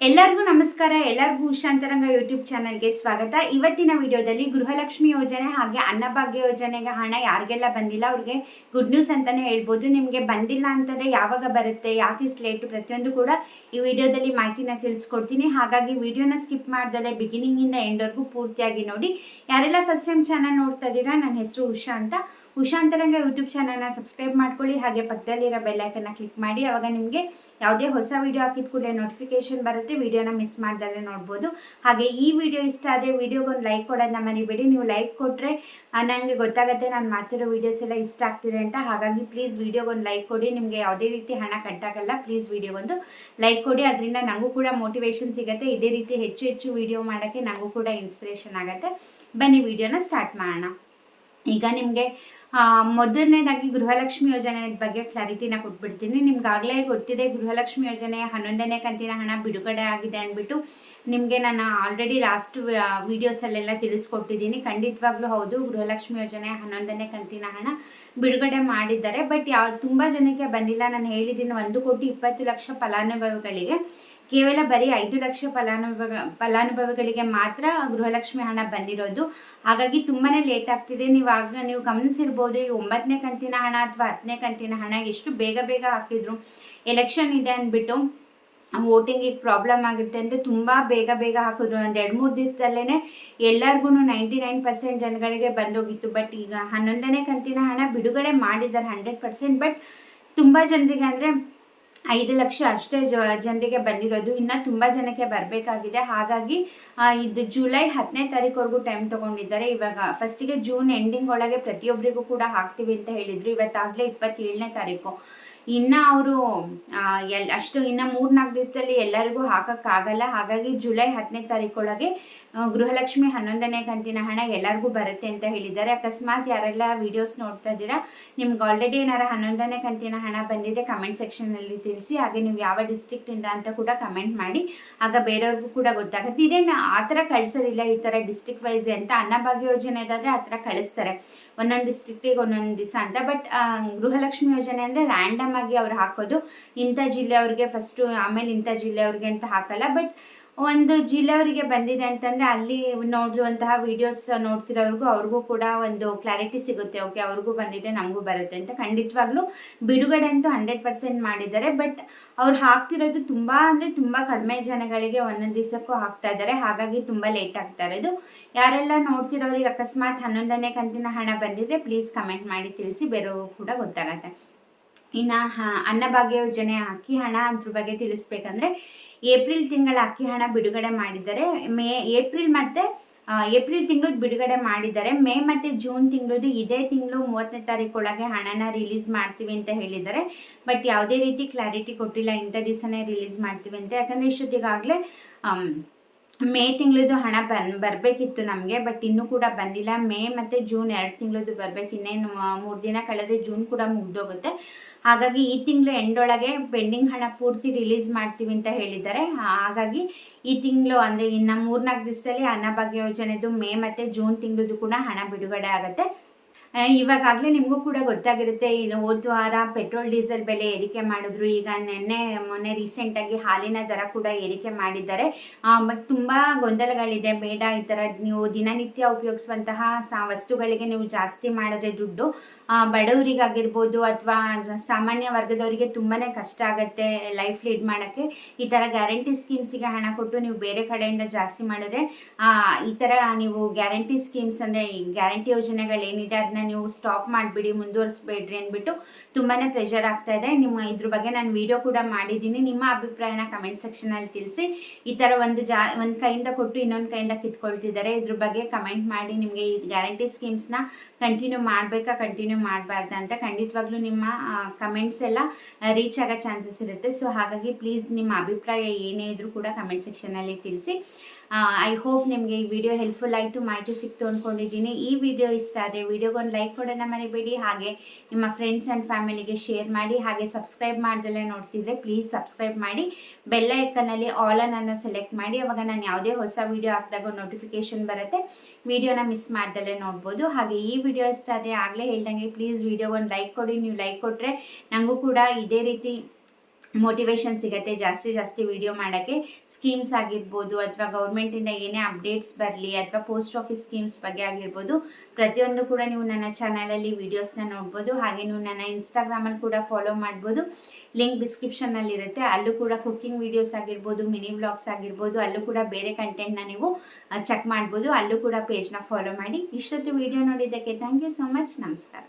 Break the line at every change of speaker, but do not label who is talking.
ಎಲ್ಲರಿಗೂ ನಮಸ್ಕಾರ. ಎಲ್ಲರಿಗೂ ಉಷಾಂತರಂಗ ಯೂಟ್ಯೂಬ್ ಚಾನಲ್ಗೆ ಸ್ವಾಗತ. ಇವತ್ತಿನ ವಿಡಿಯೋದಲ್ಲಿ ಗೃಹಲಕ್ಷ್ಮಿ ಯೋಜನೆ ಹಾಗೆ ಅನ್ನಭಾಗ್ಯ ಯೋಜನೆಗೆ ಹಣ ಯಾರಿಗೆಲ್ಲ ಬಂದಿಲ್ಲ ಅವ್ರಿಗೆ ಗುಡ್ ನ್ಯೂಸ್ ಅಂತಾನೆ ಹೇಳ್ಬೋದು. ನಿಮಗೆ ಬಂದಿಲ್ಲ ಅಂತಂದರೆ ಯಾವಾಗ ಬರುತ್ತೆ, ಯಾಕೆ ಇಷ್ಟು ಲೇಟು, ಪ್ರತಿಯೊಂದು ಕೂಡ ಈ ವಿಡಿಯೋದಲ್ಲಿ ಮಾಹಿತಿನ ತಿಳಿಸ್ಕೊಡ್ತೀನಿ. ಹಾಗಾಗಿ ವಿಡಿಯೋನ ಸ್ಕಿಪ್ ಮಾಡ್ದಲೆ ಬಿಗಿನಿಂಗಿಂದ ಎಂಡ್ವರೆಗೂ ಪೂರ್ತಿಯಾಗಿ ನೋಡಿ. ಯಾರೆಲ್ಲ ಫಸ್ಟ್ ಟೈಮ್ ಚಾನಲ್ ನೋಡ್ತಾ ಇದ್ದೀರಾ, ನನ್ನ ಹೆಸರು ಉಷಾ ಅಂತ. ಉಷಾಂತರಂಗ ಯೂಟ್ಯೂಬ್ ಚಾನಲ್ನ ಸಬ್ಸ್ಕ್ರೈಬ್ ಮಾಡ್ಕೊಳ್ಳಿ, ಹಾಗೆ ಪಕ್ಕದಲ್ಲಿರೋ ಬೆಲ್ಲೈಕನ್ನ ಕ್ಲಿಕ್ ಮಾಡಿ. ಅವಾಗ ನಿಮಗೆ ಯಾವುದೇ ಹೊಸ ವಿಡಿಯೋ ಹಾಕಿದ ಕೂಡಲೇ ನೋಟಿಫಿಕೇಶನ್ ಬರುತ್ತೆ, ವಿಡಿಯೋನ ಮಿಸ್ ಮಾಡ್ದಲ್ಲೇ ನೋಡ್ಬೋದು. ಹಾಗೆ ಈ ವಿಡಿಯೋ ಇಷ್ಟ ಆದರೆ ವಿಡಿಯೋಗೊಂದು ಲೈಕ್ ಕೊಡೋದನ್ನ ಮರಿಬೇಡಿ. ನೀವು ಲೈಕ್ ಕೊಟ್ಟರೆ ನನಗೆ ಗೊತ್ತಾಗುತ್ತೆ ನಾನು ಮಾಡ್ತಿರೋ ವೀಡಿಯೋಸ್ ಎಲ್ಲ ಇಷ್ಟ ಆಗ್ತಿದೆ ಅಂತ. ಹಾಗಾಗಿ ಪ್ಲೀಸ್ ವಿಡಿಯೋಗೊಂದು ಲೈಕ್ ಕೊಡಿ. ನಿಮಗೆ ಯಾವುದೇ ರೀತಿ ಹಣ ಕಟ್ಟಾಗಲ್ಲ. ಪ್ಲೀಸ್ ವಿಡಿಯೋಗೊಂದು ಲೈಕ್ ಕೊಡಿ, ಅದರಿಂದ ನನಗೂ ಕೂಡ ಮೋಟಿವೇಶನ್ ಸಿಗುತ್ತೆ. ಇದೇ ರೀತಿ ಹೆಚ್ಚು ಹೆಚ್ಚು ವಿಡಿಯೋ ಮಾಡೋಕ್ಕೆ ನನಗೂ ಕೂಡ ಇನ್ಸ್ಪಿರೇಷನ್ ಆಗುತ್ತೆ. ಬನ್ನಿ ವಿಡಿಯೋನ ಸ್ಟಾರ್ಟ್ ಮಾಡೋಣ. ಈಗ ನಿಮಗೆ ಮೊದಲನೇದಾಗಿ ಗೃಹಲಕ್ಷ್ಮಿ ಯೋಜನೆ ಬಗ್ಗೆ ಕ್ಲಾರಿಟಿನ ಕೊಟ್ಬಿಡ್ತೀನಿ. ನಿಮ್ಗಾಗಲೇ ಗೊತ್ತಿದೆ, ಗೃಹಲಕ್ಷ್ಮಿ ಯೋಜನೆ 11ನೇ ಕಂತಿನ ಹಣ ಬಿಡುಗಡೆ ಆಗಿದೆ ಅಂದ್ಬಿಟ್ಟು ನಿಮಗೆ ನಾನು ಆಲ್ರೆಡಿ ಲಾಸ್ಟ್ ವೀಡಿಯೋಸಲ್ಲೆಲ್ಲ ತಿಳಿಸ್ಕೊಟ್ಟಿದ್ದೀನಿ. ಖಂಡಿತವಾಗ್ಲೂ ಹೌದು, ಗೃಹಲಕ್ಷ್ಮಿ ಯೋಜನೆ 11ನೇ ಕಂತಿನ ಹಣ ಬಿಡುಗಡೆ ಮಾಡಿದ್ದಾರೆ. ಬಟ್ ತುಂಬ ಜನಕ್ಕೆ ಬಂದಿಲ್ಲ. ನಾನು ಹೇಳಿದ್ದೀನಿ 1,20,00,000 ಫಲಾನುಭವಿಗಳಿಗೆ ಕೇವಲ ಬರೀ 5 ಲಕ್ಷ ಫಲಾನುಭವಿಗಳಿಗೆ ಮಾತ್ರ ಗೃಹಲಕ್ಷ್ಮಿ ಹಣ ಬಂದಿರೋದು. ಹಾಗಾಗಿ ತುಂಬಾ ಲೇಟ್ ಆಗ್ತಿದೆ. ನೀವು ಗಮನಿಸಿರ್ಬೋದು, ಈ 9ನೇ ಕಂತಿನ ಹಣ ಅಥವಾ 10ನೇ ಕಂತಿನ ಹಣ ಎಷ್ಟು ಬೇಗ ಬೇಗ ಹಾಕಿದ್ರು. ಎಲೆಕ್ಷನ್ ಇದೆ ಅಂದ್ಬಿಟ್ಟು ವೋಟಿಂಗಿಗೆ ಪ್ರಾಬ್ಲಮ್ ಆಗುತ್ತೆ ಅಂದರೆ ತುಂಬ ಬೇಗ ಬೇಗ ಹಾಕಿದ್ರು. ಒಂದು 2-3 ದಿವಸದಲ್ಲೇ ಎಲ್ಲರಿಗೂ 99% ಜನಗಳಿಗೆ ಬಂದೋಗಿತ್ತು. ಬಟ್ ಈಗ 11ನೇ ಕಂತಿನ ಹಣ ಬಿಡುಗಡೆ ಮಾಡಿದ್ದಾರೆ 100%. ಬಟ್ ತುಂಬ ಜನರಿಗೆ ಅಂದರೆ 5 ಲಕ್ಷ ಅಷ್ಟೇ ಜನರಿಗೆ ಬಂದಿರೋದು. ಇನ್ನು ತುಂಬ ಜನಕ್ಕೆ ಬರಬೇಕಾಗಿದೆ. ಹಾಗಾಗಿ ಇದು ಜುಲೈ 10ನೇ ತಾರೀಕುವರೆಗೂ ಟೈಮ್ ತೊಗೊಂಡಿದ್ದಾರೆ. ಇವಾಗ ಫಸ್ಟಿಗೆ ಜೂನ್ ಎಂಡಿಂಗ್ ಒಳಗೆ ಪ್ರತಿಯೊಬ್ಬರಿಗೂ ಕೂಡ ಹಾಕ್ತೀವಿ ಅಂತ ಹೇಳಿದರು. ಇವತ್ತಾಗಲೇ 27ನೇ ತಾರೀಕು. ಇನ್ನು ಅವರು ಇನ್ನು 3-4 ದಿವಸದಲ್ಲಿ ಎಲ್ಲರಿಗೂ ಹಾಕೋಕ್ಕಾಗಲ್ಲ. ಹಾಗಾಗಿ ಜುಲೈ 10ನೇ ತಾರೀಕೊಳಗೆ ಗೃಹಲಕ್ಷ್ಮಿ 11ನೇ ಕಂತಿನ ಹಣ ಎಲ್ಲರಿಗೂ ಬರುತ್ತೆ ಅಂತ ಹೇಳಿದ್ದಾರೆ. ಅಕಸ್ಮಾತ್ ಯಾರೆಲ್ಲ ವೀಡಿಯೋಸ್ ನೋಡ್ತಾ ಇದ್ದೀರಾ, ನಿಮ್ಗೆ ಆಲ್ರೆಡಿ ಏನಾರ 11ನೇ ಕಂತಿನ ಹಣ ಬಂದಿದೆ ಕಮೆಂಟ್ ಸೆಕ್ಷನಲ್ಲಿ ತಿಳಿಸಿ. ಹಾಗೆ ನೀವು ಯಾವ ಡಿಸ್ಟ್ರಿಕ್ಟಿಂದ ಅಂತ ಕೂಡ ಕಮೆಂಟ್ ಮಾಡಿ, ಆಗ ಬೇರೆಯವ್ರಿಗೂ ಕೂಡ ಗೊತ್ತಾಗುತ್ತೆ. ಇದೇನು ಆ ಥರ ಕಳಿಸೋದಿಲ್ಲ, ಈ ಥರ ಡಿಸ್ಟ್ರಿಕ್ಟ್ ವೈಸ್ ಅಂತ. ಅನ್ನಭಾಗ್ಯ ಯೋಜನೆ ಇದಾದರೆ ಆ ಥರ ಕಳಿಸ್ತಾರೆ, ಒಂದೊಂದು ಡಿಸ್ಟ್ರಿಕ್ಟಿಗೆ ಒಂದೊಂದು ದಿವಸ ಅಂತ. ಬಟ್ ಗೃಹಲಕ್ಷ್ಮಿ ಯೋಜನೆ ಅಂದರೆ ರ್ಯಾಂಡಮ್ ಆಗಿ ಅವ್ರು ಹಾಕೋದು. ಇಂಥ ಜಿಲ್ಲೆಯವ್ರಿಗೆ ಫಸ್ಟು, ಆಮೇಲೆ ಇಂಥ ಜಿಲ್ಲೆಯವ್ರಿಗೆ ಅಂತ ಹಾಕಲ್ಲ. ಬಟ್ ಒಂದು ಜಿಲ್ಲೆಯವರಿಗೆ ಬಂದಿದೆ ಅಂತಂದರೆ ಅಲ್ಲಿ ನೋಡಿರುವಂತಹ ವೀಡಿಯೋಸ್ ನೋಡ್ತಿರೋರ್ಗೂ ಅವ್ರಿಗೂ ಕೂಡ ಒಂದು ಕ್ಲಾರಿಟಿ ಸಿಗುತ್ತೆ. ಓಕೆ, ಅವ್ರಿಗೂ ಬಂದಿದೆ, ನಮಗೂ ಬರುತ್ತೆ ಅಂತ. ಖಂಡಿತವಾಗ್ಲೂ ಬಿಡುಗಡೆ ಅಂತೂ 100% ಮಾಡಿದ್ದಾರೆ. ಬಟ್ ಅವ್ರು ಹಾಕ್ತಿರೋದು ತುಂಬ ಅಂದರೆ ತುಂಬ ಕಡಿಮೆ ಜನಗಳಿಗೆ ಒಂದೊಂದು ದಿವಸಕ್ಕೂ ಹಾಕ್ತಾ ಇದ್ದಾರೆ. ಹಾಗಾಗಿ ತುಂಬ ಲೇಟ್ ಆಗ್ತಾ ಇರೋದು. ಯಾರೆಲ್ಲ ನೋಡ್ತಿರೋರಿಗೆ ಅಕಸ್ಮಾತ್ 11ನೇ ಕಂತಿನ ಹಣ ಬಂದಿದೆ, ಪ್ಲೀಸ್ ಕಮೆಂಟ್ ಮಾಡಿ ತಿಳಿಸಿ, ಬೇರೆಯವ್ರಿಗೂ ಕೂಡ ಗೊತ್ತಾಗತ್ತೆ. ಇನ್ನು ಅನ್ನಭಾಗ್ಯ ಯೋಜನೆ ಅಕ್ಕಿ ಹಣ ಅದ್ರ ಬಗ್ಗೆ ತಿಳಿಸ್ಬೇಕಂದ್ರೆ, ಏಪ್ರಿಲ್ ತಿಂಗಳ ಅಕ್ಕಿ ಹಣ ಬಿಡುಗಡೆ ಮಾಡಿದ್ದಾರೆ. ಏಪ್ರಿಲ್ ತಿಂಗಳದ್ದು ಬಿಡುಗಡೆ ಮಾಡಿದ್ದಾರೆ. ಮೇ ಮತ್ತು ಜೂನ್ ತಿಂಗಳದ್ದು ಇದೇ ತಿಂಗಳು 30ನೇ ತಾರೀಕೊಳಗೆ ಹಣನ ರಿಲೀಸ್ ಮಾಡ್ತೀವಿ ಅಂತ ಹೇಳಿದ್ದಾರೆ. ಬಟ್ ಯಾವುದೇ ರೀತಿ ಕ್ಲಾರಿಟಿ ಕೊಟ್ಟಿಲ್ಲ, ಇಂಥ ದಿವಸನೇ ರಿಲೀಸ್ ಮಾಡ್ತೀವಿ ಅಂತ. ಯಾಕಂದರೆ ಇಷ್ಟೊತ್ತಿಗಾಗಲೇ ಮೇ ತಿಂಗಳದ್ದು ಹಣ ಬರಬೇಕಿತ್ತು ನಮಗೆ. ಬಟ್ ಇನ್ನೂ ಕೂಡ ಬಂದಿಲ್ಲ. ಮೇ ಮತ್ತು ಜೂನ್ 2 ತಿಂಗಳದ್ದು ಬರಬೇಕು. ಇನ್ನೇನು 3 ದಿನ ಕಳೆದ್ರೆ ಜೂನ್ ಕೂಡ ಮುಗ್ದೋಗುತ್ತೆ. ಹಾಗಾಗಿ ಈ ತಿಂಗಳು ಎಂಡೊಳಗೆ ಪೆಂಡಿಂಗ್ ಹಣ ಪೂರ್ತಿ ರಿಲೀಸ್ ಮಾಡ್ತೀವಿ ಅಂತ ಹೇಳಿದ್ದಾರೆ. ಹಾಗಾಗಿ ಈ ತಿಂಗಳು ಅಂದರೆ ಇನ್ನು 3-4 ದಿವಸದಲ್ಲಿ ಅನ್ನಭಾಗ್ಯ ಯೋಜನೆದು ಮೇ ಮತ್ತು ಜೂನ್ ತಿಂಗಳದ್ದು ಕೂಡ ಹಣ ಬಿಡುಗಡೆ ಆಗುತ್ತೆ. ಇವಾಗಲೇ ನಿಮಗೂ ಕೂಡ ಗೊತ್ತಾಗಿರುತ್ತೆ, ಇನ್ನು ಹೋದ ವಾರ ಪೆಟ್ರೋಲ್ ಡೀಸೆಲ್ ಬೆಲೆ ಏರಿಕೆ ಮಾಡಿದ್ರು. ಈಗ ಮೊನ್ನೆ ರೀಸೆಂಟಾಗಿ ಹಾಲಿನ ದರ ಕೂಡ ಏರಿಕೆ ಮಾಡಿದ್ದಾರೆ. ಬಟ್ ತುಂಬ ಗೊಂದಲಗಳಿದೆ. ಬೇಡ, ಈ ಥರ ನೀವು ದಿನನಿತ್ಯ ಉಪಯೋಗಿಸುವಂತಹ ವಸ್ತುಗಳಿಗೆ ನೀವು ಜಾಸ್ತಿ ಮಾಡಿದ್ರೆ ದುಡ್ಡು ಬಡವರಿಗಾಗಿರ್ಬೋದು ಅಥವಾ ಸಾಮಾನ್ಯ ವರ್ಗದವರಿಗೆ ತುಂಬಾ ಕಷ್ಟ ಆಗುತ್ತೆ ಲೈಫ್ ಲೀಡ್ ಮಾಡೋಕ್ಕೆ. ಈ ಥರ ಗ್ಯಾರಂಟಿ ಸ್ಕೀಮ್ಸಿಗೆ ಹಣ ಕೊಟ್ಟು ನೀವು ಬೇರೆ ಕಡೆಯಿಂದ ಜಾಸ್ತಿ ಮಾಡಿದ್ರೆ ಈ ಥರ ನೀವು ಗ್ಯಾರಂಟಿ ಸ್ಕೀಮ್ಸ್ ಅಂದರೆ ಗ್ಯಾರಂಟಿ ಯೋಜನೆಗಳೇನಿದೆ ಅದನ್ನ ನೀವು ಸ್ಟಾಪ್ ಮಾಡಿಬಿಡಿ, ಮುಂದುವರಿಸಬೇಡ್ರಿ ಅಂದ್ಬಿಟ್ಟು ತುಂಬಾ ಪ್ರೆಷರ್ ಆಗ್ತಾ ಇದೆ. ಇದ್ರ ಬಗ್ಗೆ ನಾನು ವಿಡಿಯೋ ಕೂಡ ಮಾಡಿದ್ದೀನಿ. ನಿಮ್ಮ ಅಭಿಪ್ರಾಯನ ಕಮೆಂಟ್ ಸೆಕ್ಷನಲ್ಲಿ ತಿಳಿಸಿ. ಈ ಥರ ಒಂದು ಕೈಯಿಂದ ಕೊಟ್ಟು ಇನ್ನೊಂದು ಕೈಯಿಂದ ಕಿತ್ಕೊಳ್ತಿದ್ದಾರೆ. ಇದ್ರ ಬಗ್ಗೆ ಕಮೆಂಟ್ ಮಾಡಿ. ನಿಮಗೆ ಈ ಗ್ಯಾರಂಟಿ ಸ್ಕೀಮ್ಸ್ನ ಕಂಟಿನ್ಯೂ ಮಾಡಬೇಕಾ, ಕಂಟಿನ್ಯೂ ಮಾಡಬಾರ್ದಾ ಅಂತ ಖಂಡಿತವಾಗ್ಲೂ ನಿಮ್ಮ ಕಮೆಂಟ್ಸ್ ಎಲ್ಲ ರೀಚ್ ಆಗೋ ಚಾನ್ಸಸ್ ಇರುತ್ತೆ. ಸೊ ಹಾಗಾಗಿ ಪ್ಲೀಸ್ ನಿಮ್ಮ ಅಭಿಪ್ರಾಯ ಏನೇ ಇದ್ರೂ ಕೂಡ ಕಮೆಂಟ್ ಸೆಕ್ಷನಲ್ಲಿ ತಿಳಿಸಿ. ಐ ಹೋಪ್ ನಿಮಗೆ ಈ ವಿಡಿಯೋ ಹೆಲ್ಪ್ಫುಲ್ ಆಯಿತು, ಮಾಹಿತಿ ಸಿಕ್ತು ಅಂದ್ಕೊಂಡಿದ್ದೀನಿ. ಈ ವಿಡಿಯೋ ಇಷ್ಟ ಆದರೆ ವಿಡಿಯೋಗೊಂದು ಲೈಕ್ ಕೊಡೋಣ ಮರಿಬೇಡಿ. ಹಾಗೆ ನಿಮ್ಮ ಫ್ರೆಂಡ್ಸ್ ಆ್ಯಂಡ್ ಫ್ಯಾಮಿಲಿಗೆ ಶೇರ್ ಮಾಡಿ. ಹಾಗೆ ಸಬ್ಸ್ಕ್ರೈಬ್ ಮಾಡ್ದಲ್ಲೇ ನೋಡ್ತಿದ್ರೆ ಪ್ಲೀಸ್ ಸಬ್ಸ್ಕ್ರೈಬ್ ಮಾಡಿ. ಬೆಲ್ ಐಕನಲ್ಲಿ ಆಲ್ ಅನ್ನು ಸೆಲೆಕ್ಟ್ ಮಾಡಿ. ಅವಾಗ ನಾನು ಯಾವುದೇ ಹೊಸ ವಿಡಿಯೋ ಹಾಕಿದಾಗ ನೋಟಿಫಿಕೇಶನ್ ಬರುತ್ತೆ, ವಿಡಿಯೋನ ಮಿಸ್ ಮಾಡ್ದಲ್ಲೇ ನೋಡ್ಬೋದು. ಹಾಗೆ ಈ ವಿಡಿಯೋ ಇಷ್ಟ ಆದರೆ ಆಗಲೇ ಹೇಳ್ದಂಗೆ ಪ್ಲೀಸ್ ವಿಡಿಯೋ ಒಂದು ಲೈಕ್ ಕೊಡಿ. ನೀವು ಲೈಕ್ ಕೊಟ್ಟರೆ ನನಗೂ ಕೂಡ ಇದೇ ರೀತಿ ಮೋಟಿವೇಶನ್ ಸಿಗುತ್ತೆ ಜಾಸ್ತಿ ವಿಡಿಯೋ ಮಾಡೋಕ್ಕೆ. ಸ್ಕೀಮ್ಸ್ ಆಗಿರ್ಬೋದು ಅಥವಾ ಗೌರ್ಮೆಂಟಿಂದ ಏನೇ ಅಪ್ಡೇಟ್ಸ್ ಬರಲಿ ಅಥವಾ ಪೋಸ್ಟ್ ಆಫೀಸ್ ಸ್ಕೀಮ್ಸ್ ಬಗ್ಗೆ ಆಗಿರ್ಬೋದು, ಪ್ರತಿಯೊಂದು ಕೂಡ ನೀವು ನನ್ನ ಚಾನಲಲ್ಲಿ ವೀಡಿಯೋಸ್ನ ನೋಡ್ಬೋದು. ಹಾಗೆ ನೀವು ನನ್ನ ಇನ್ಸ್ಟಾಗ್ರಾಮಲ್ಲಿ ಕೂಡ ಫಾಲೋ ಮಾಡ್ಬೋದು. ಲಿಂಕ್ ಡಿಸ್ಕ್ರಿಪ್ಷನ್ನಲ್ಲಿರುತ್ತೆ. ಅಲ್ಲೂ ಕೂಡ ಕುಕ್ಕಿಂಗ್ ವೀಡಿಯೋಸ್ ಆಗಿರ್ಬೋದು, ಮಿನಿ ವ್ಲಾಗ್ಸ್ ಆಗಿರ್ಬೋದು, ಅಲ್ಲೂ ಕೂಡ ಬೇರೆ ಕಂಟೆಂಟ್ನ ನೀವು ಚೆಕ್ ಮಾಡ್ಬೋದು. ಅಲ್ಲೂ ಕೂಡ ಪೇಜ್ನ ಫಾಲೋ ಮಾಡಿ. ಇಷ್ಟೊತ್ತು ವಿಡಿಯೋ ನೋಡಿದ್ದಕ್ಕೆ ಥ್ಯಾಂಕ್ ಯು ಸೋ ಮಚ್. ನಮಸ್ಕಾರ.